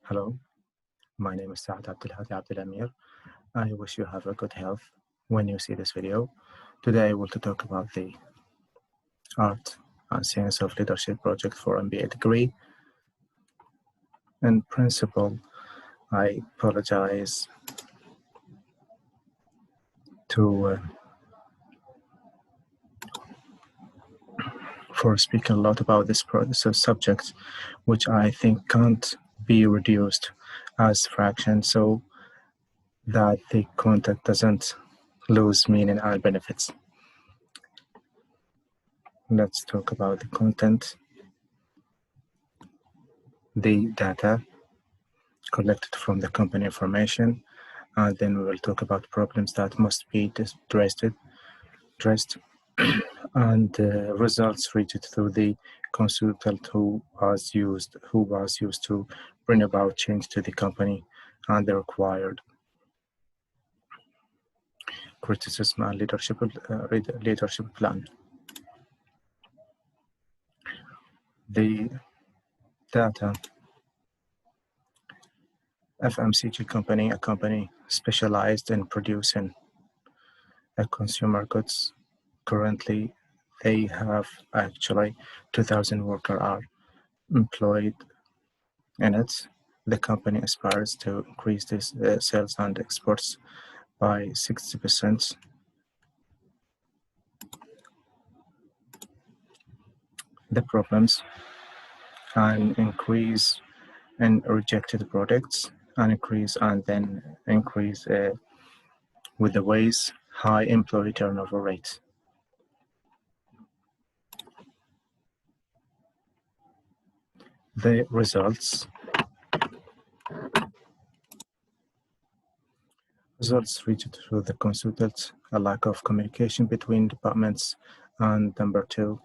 Hello, my name is Saad Abdulhadi. I wish you have a good health when you see this video. Today I will to talk about the Art and Science of Leadership project for MBA degree. In principle, I apologize to for speaking a lot about this subject, which I think can't be reduced as fraction so that the content doesn't lose meaning and benefits. Let's talk about the content, the data collected from the company information, and then we will talk about problems that must be addressed and results reached through the consultant who was used to bring about change to the company and the required criticism and leadership plan. The data. FMCG company, a company specialized in producing consumer goods. Currently, they have actually 2,000 workers are employed in it. The company aspires to increase this sales and exports by 60%. The problems: an increase in rejected products, an increase with the ways high employee turnover rate. The results reached through the consultants: a lack of communication between departments, and number two,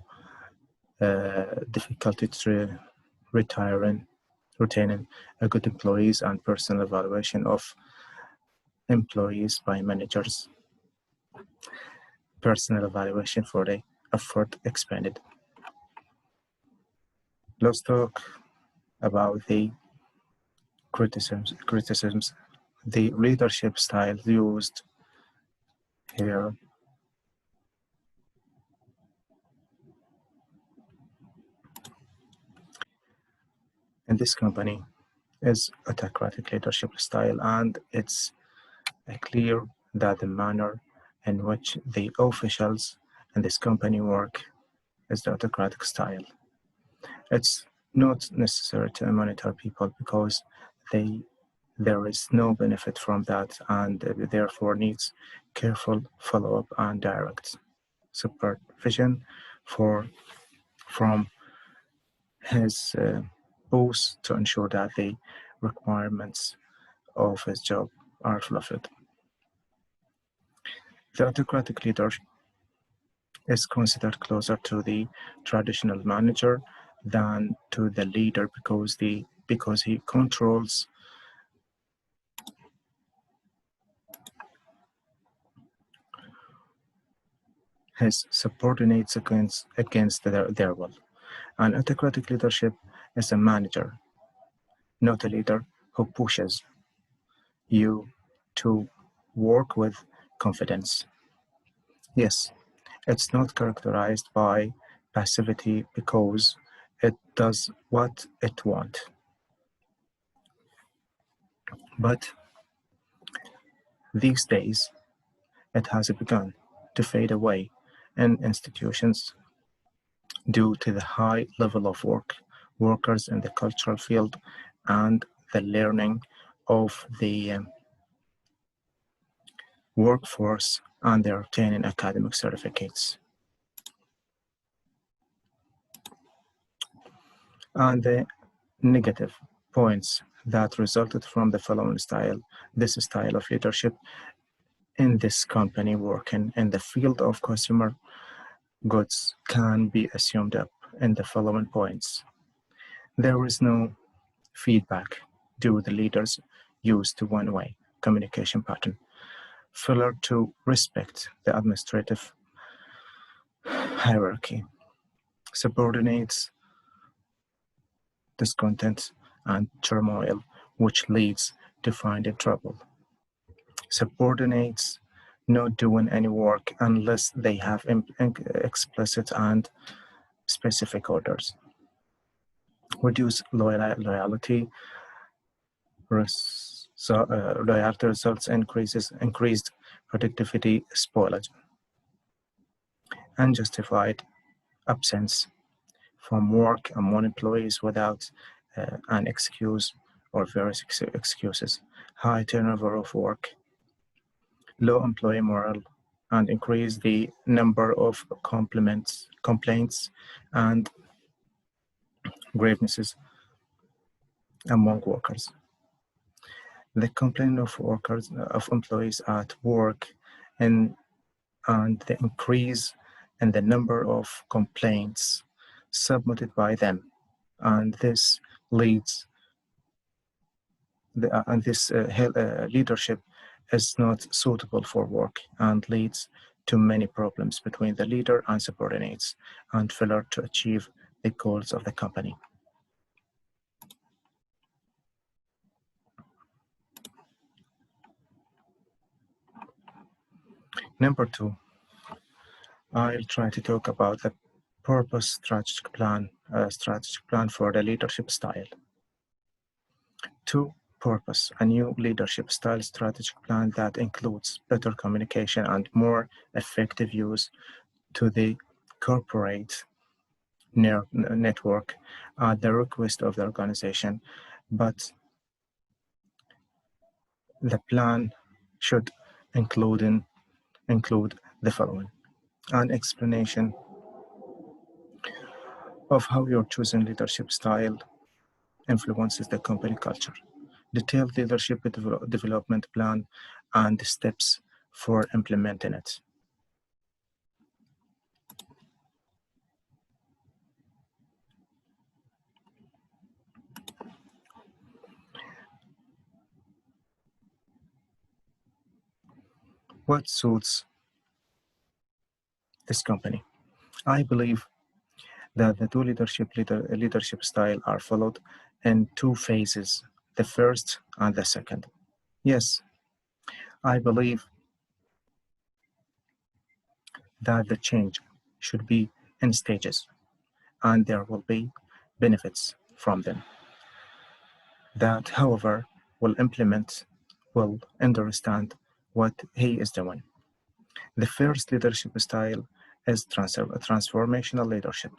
difficulty to retaining a good employees and personal evaluation of employees by managers. Personal evaluation for the effort expended. Let's talk about the criticisms. The leadership style used here in this company is autocratic leadership style, and it's clear that the manner in which the officials in this company work is the autocratic style. It's not necessary to monitor people because there is no benefit from that, and therefore needs careful follow-up and direct supervision from his boss to ensure that the requirements of his job are fulfilled. The autocratic leader is considered closer to the traditional manager than to the leader because he controls his subordinates against their will. An autocratic leadership is a manager, not a leader who pushes you to work with confidence. Yes, it's not characterized by passivity because it does what it wants. But these days, it has begun to fade away in institutions due to the high level of workers in the cultural field and the learning of the workforce, and they're obtaining academic certificates. And the negative points that resulted from the following style: this style of leadership in this company working in the field of consumer goods can be summed up in the following points. There is no feedback due to the leaders used to one-way communication pattern. Failure to respect the administrative hierarchy. Subordinates discontent and turmoil which leads to finding trouble. Subordinates not doing any work unless they have explicit and specific orders. Reduce loyalty. Loyalty results increased productivity spoilage. Unjustified absence from work among employees without an excuse or various excuses. High turnover of work, low employee morale, and increase the number of complaints and grievances among workers. The complaint of employees at work and the increase in the number of complaints submitted by them, and this leads and this leadership is not suitable for work and leads to many problems between the leader and subordinates and failure to achieve the goals of the company. Number 2, I'll try to talk about the purpose strategic plan for the leadership style. 2, purpose, a new leadership style strategic plan that includes better communication and more effective use to the corporate network at the request of the organization, but the plan should include the following: an explanation of how your chosen leadership style influences the company culture, detailed leadership development plan, and the steps for implementing it. What suits this company? I believe that the two leadership style are followed in 2 phases, the first and the second. Yes, I believe that the change should be in stages and there will be benefits from them. That, however, will understand what he is doing. The first leadership style is transformational leadership.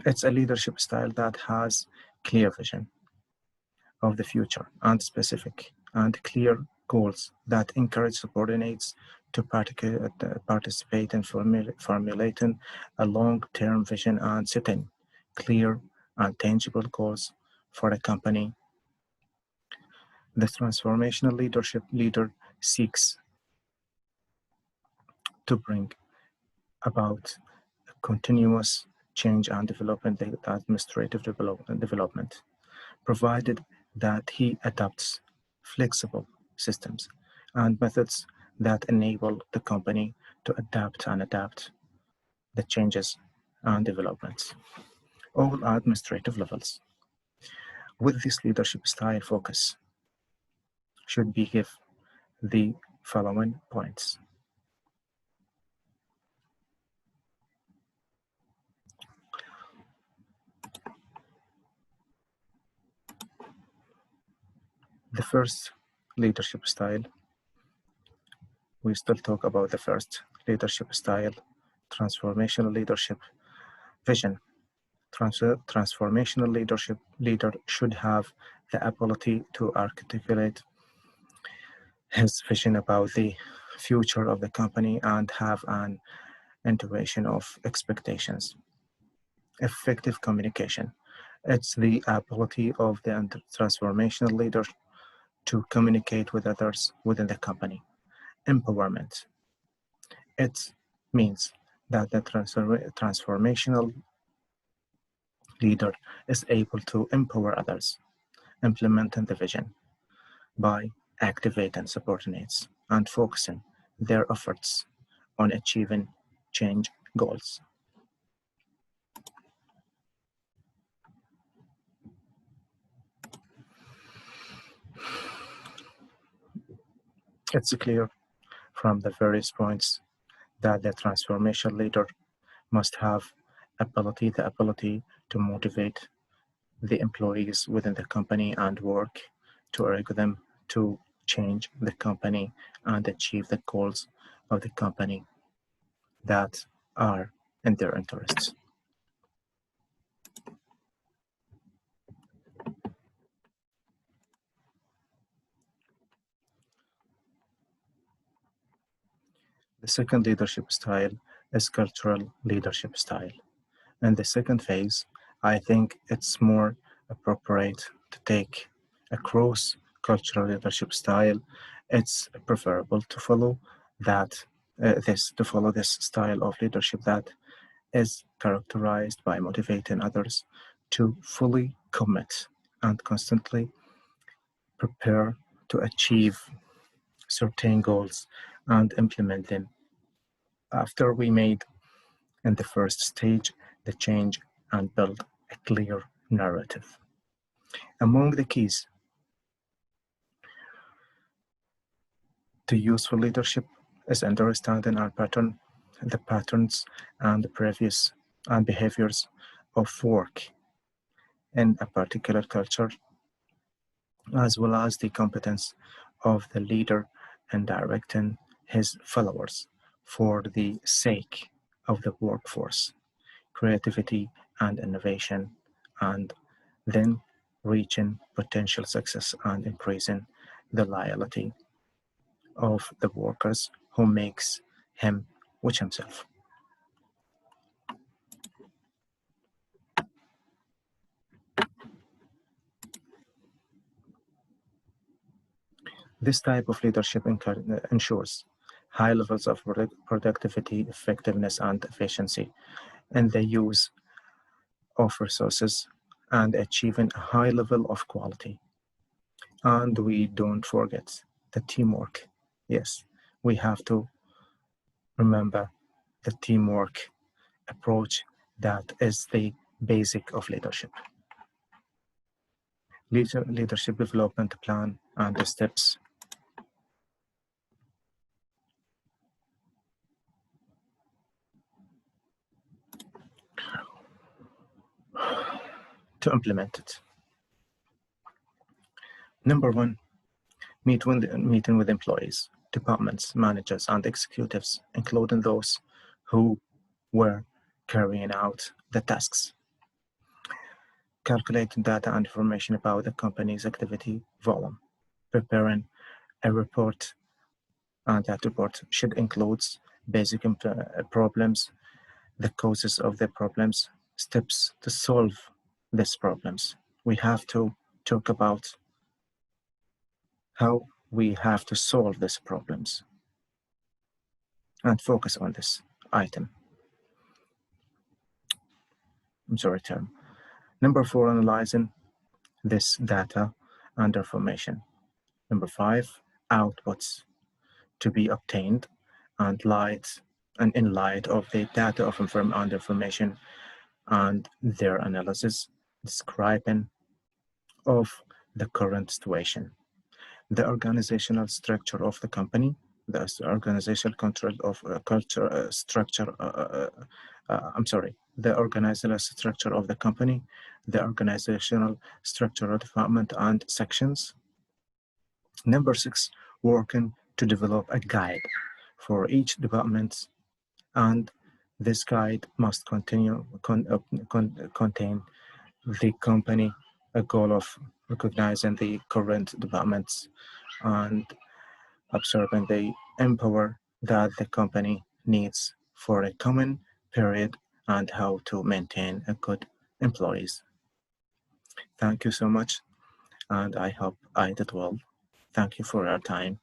It's a leadership style that has clear vision of the future and specific and clear goals that encourage subordinates to participate in formulating a long-term vision and setting clear and tangible goals for the company. The transformational leader seeks to bring about continuous change and development, the administrative development, provided that he adopts flexible systems and methods that enable the company to adapt the changes and developments, all administrative levels. With this leadership style, focus should be give the following points. The first leadership style, we still talk about the first leadership style, transformational leadership vision. Transformational leader should have the ability to articulate his vision about the future of the company and have an intuition of expectations. Effective communication. It's the ability of the transformational leader to communicate with others within the company. Empowerment. It means that the transformational leader is able to empower others, implementing the vision by activating subordinates and focusing their efforts on achieving change goals. It's clear from the various points that the transformation leader must have the ability to motivate the employees within the company and work to urge them to change the company and achieve the goals of the company that are in their interests. The second leadership style is cultural leadership style. In the second phase, I think it's more appropriate to take a cross cultural leadership style. It's preferable to follow this style of leadership that is characterized by motivating others to fully commit and constantly prepare to achieve certain goals and implement them after we made in the first stage the change and build a clear narrative. Among the keys to useful leadership is understanding the patterns and the previous and behaviors of work in a particular culture, as well as the competence of the leader in directing his followers for the sake of the workforce, creativity, and innovation, and then reaching potential success and increasing the loyalty of the workers who makes him with himself. This type of leadership ensures high levels of productivity, effectiveness, and efficiency in the use of resources and achieving a high level of quality. And we don't forget the teamwork. Yes, we have to remember the teamwork approach that is the basic of leadership. Leadership development plan and the steps to implement it. Number one, meeting with employees, departments, managers, and executives, including those who were carrying out the tasks. Calculating data and information about the company's activity volume. Preparing a report, and that report should include basic problems, the causes of the problems, steps to solve these problems. We have to talk about how we have to solve these problems and focus on this item. I'm sorry, term. Number four, analyzing this data and information. Number five, outputs to be obtained and in light of the data of and information and their analysis, describing of the current situation, the organizational structure of the company, the organizational control of culture structure. I'm sorry, the organizational structure of the company, the organizational structure of department and sections. Number six, working to develop a guide for each department, and this guide must contain the company a goal of recognizing the current developments and observing the empower that the company needs for a common period and how to maintain a good employees. Thank you so much, and I hope I did well. Thank you for your time.